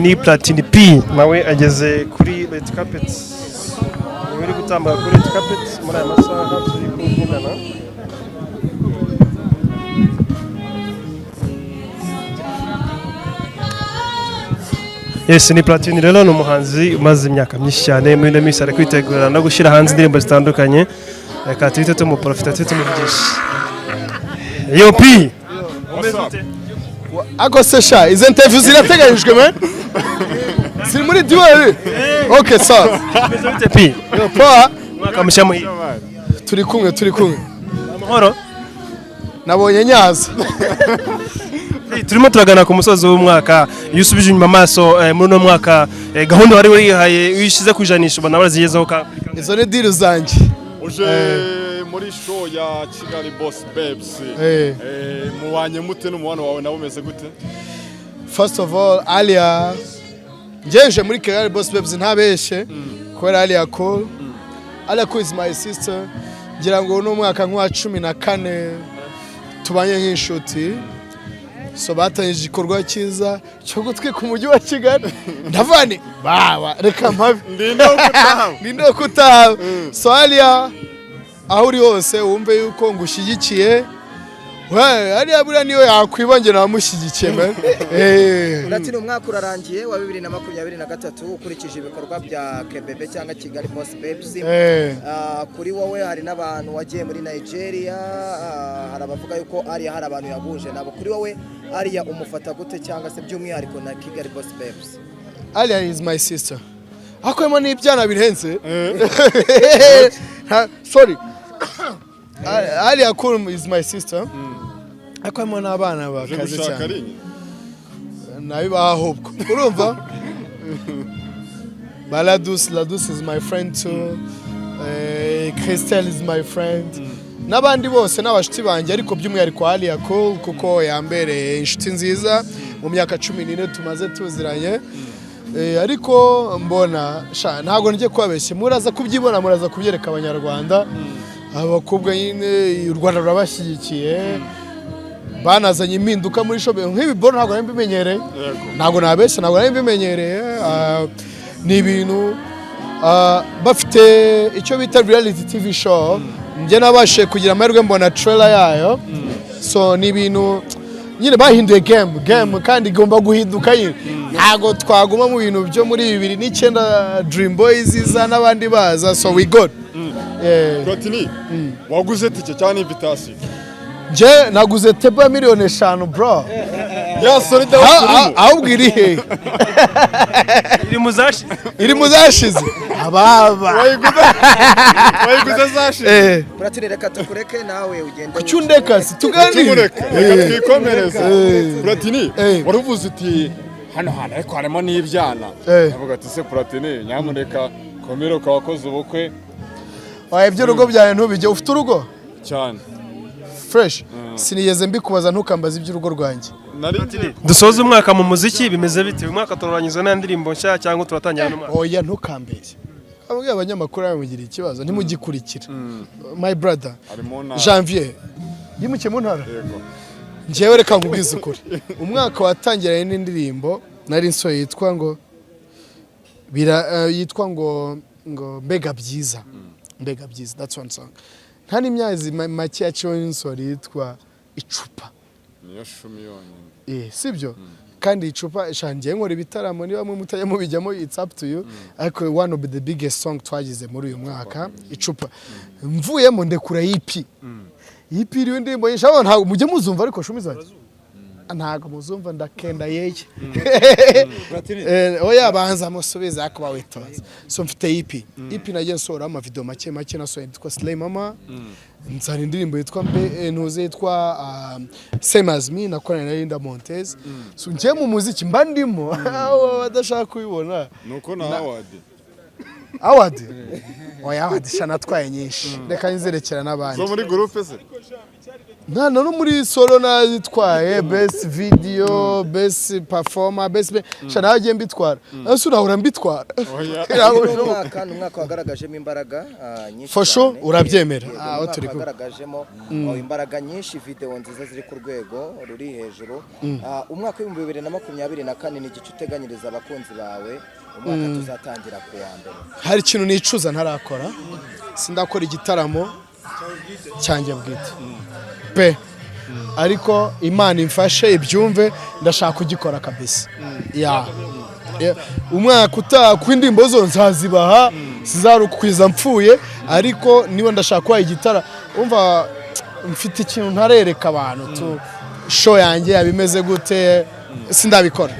ni Platini P nawe ageze kuri red carpet uri gutamba kuri red carpet muri aya masaha turi kuvugana. Yes, ni Platini rero ni umuhanzi umaze imyaka myinshi cyane muri ino minsi ari kwitegura no gushyira hanze indirimbo zitandukanye. Reka tuhite tumuprofita tumuvugisha. Yo P ako sesha izo interview zirateganyijwe man ziri muri duel. Okay so P yo pa mwaka mushya muhi turi kumwe amahoro nabonye nyaza. Turimo turagana ku musozi w'umwaka iyo usubije inyuma amaso muri no mwaka gahunda wari wihaye wishize kujanisha ubona barazigezaho ka izo ne deal zanjye uje muri show ya Kigali Boss Babes mubanye mute n'umubano wawe nabo meze gute? First of all Alia ngeje muri Kigali Boss Babes ntabeshe kubera Alia Cool. Alia Cool is my sister. Ngira ngo no mwaka nkwa 14 tubanye nk'inshuti. So batanyije igikorwa cyiza cyo gutwika umujyi wa Kigali. Ndavane baba reka mpabe ndindo kutaha. So Alia aho uri hose wumve yuko ngushigikiye. Alia buriya niyo yakwibongera amushyigikiye man. Platini umwaka urarangiye wa 2023 ukurikije ibikorwa bya Kebebe cyangwa Kigali Boss Babes. Kuri wowe hari n'abantu wagiye muri Nigeria, harabavuga yuko Alia hari abantu yaguje nabo. Kuri wowe Alia umufata gute cyangwa se by'umwihariko na Kigali Boss Babes? Alia is my sister. Akwemo n'ibyana birenze. Sorry. Alia Cool is my sister. Akwemo n'abana bakaze cyane. Nabibaha hopko. Urumva? Ladus is my friend too. Christelle is my friend. Nabandi bose n'abashiti banjye ariko by'umwihariko Alia Cool kuko yambere inshuti nziza mu myaka 14 tumaze tuziranye. Ariko mbona ntago ngiye kwabeshye muraza kubyibona muraza kubyereka abanyarwanda abakobwa nyine u Rwanda rurabashyigikiye banazanye impinduka muri shobe nk'ibi boro ntago nambimenyereye ntago nabeshye ntago nambimenyereye ni ibintu bafite icyo bita reality TV show nje nabashe kugira amahirwe mbona trailer yayo so ni ibintu nyine bahinduye game kandi igomba guhinduka nyine ntago twaguma mu bintu byo muri 2009 Dream Boys iza n'abandi baza so we good. Platini waguze tike cyane invitation je naguze teba miliyoni 5 bro ya sorry ahubwo iri he iri muzashize ababa wayiguze zashize Platini reka tukureke nawe ugende kucyundeka situganire twikomereza Platini waruvuze uti hano ariko harimo n'ibyana avuga ati se Platini nyamuneka komero kawakoze ubukwe ibyo rugo byawe ntubijye ufite urugo cyane fresh sinigeze mbikubaza ntukambaza iby'urugo rwanjye. Dusoza umwaka mu muziki bimeze bite umwaka turaranyuza n'indirimbo nshya cyangwa turatangira n'umwaka? Oya ntukambere ababwiye abanyamakuru bamugira ikibazo ntimugikurikira my brother Janvier yimukiye mu ntara njewe reka nkubwize ukuri umwaka watangiranye n'indirimbo nari nsoye yitwa ngo mbega byiza that's one song. Nta n'imyazi make yaciwe n'insori yitwa icupa niyo 10 yonyine sibyo kandi icupa shangiye nkora ibitaramo niba mwe mutajya mubijyamo it's up to you ariko one of the biggest song twagize muri uyu mwaka icupa mvuyemo ndekura EP iriwe ndimbo yishabo ntago mujye muzumva ariko shumizanye ntago muzumva ndakenda yeye oya banza musubiza akaba witoza so mfite EP nagiye nsora ama video make nasoye yitwa Slay Mama nzana indirimbo yitwa ntuze yitwa Same As Me nakorana na Linda Montez so ngiye mu muziki mba ndimo badashaka kubibona nuko na award oya award shana twaye nyinshi reka nzerekera nabandi so muri groupe se nta no muri solo nazitwaye best video best performer best shana agiye mbitwara ese urahura mbitwara umwaka wagaragajemo imbaraga nyinshi for sure urabyemera aho turi kugaragajemo imbaraga nyinshi video nziza ziri ku rwego ruri hejuru umwaka wa 2024 ni igice uteganyiriza abakunzi bawe umwaka tuzatangira ku wa mbere hari ikintu nicuza ntarakora sindakora igitaramo cyanjye bwite pe ariko Imana imfashe ibyumve ndashaka kugikora kabisa ya umwaka utaha indimbo zo nzazibaha sizarukwiza mpfuye ariko niba ndashaka kwa igitara umva mfite ikintu ntarereka abantu tu show yanjye yabimeze gute sindabikora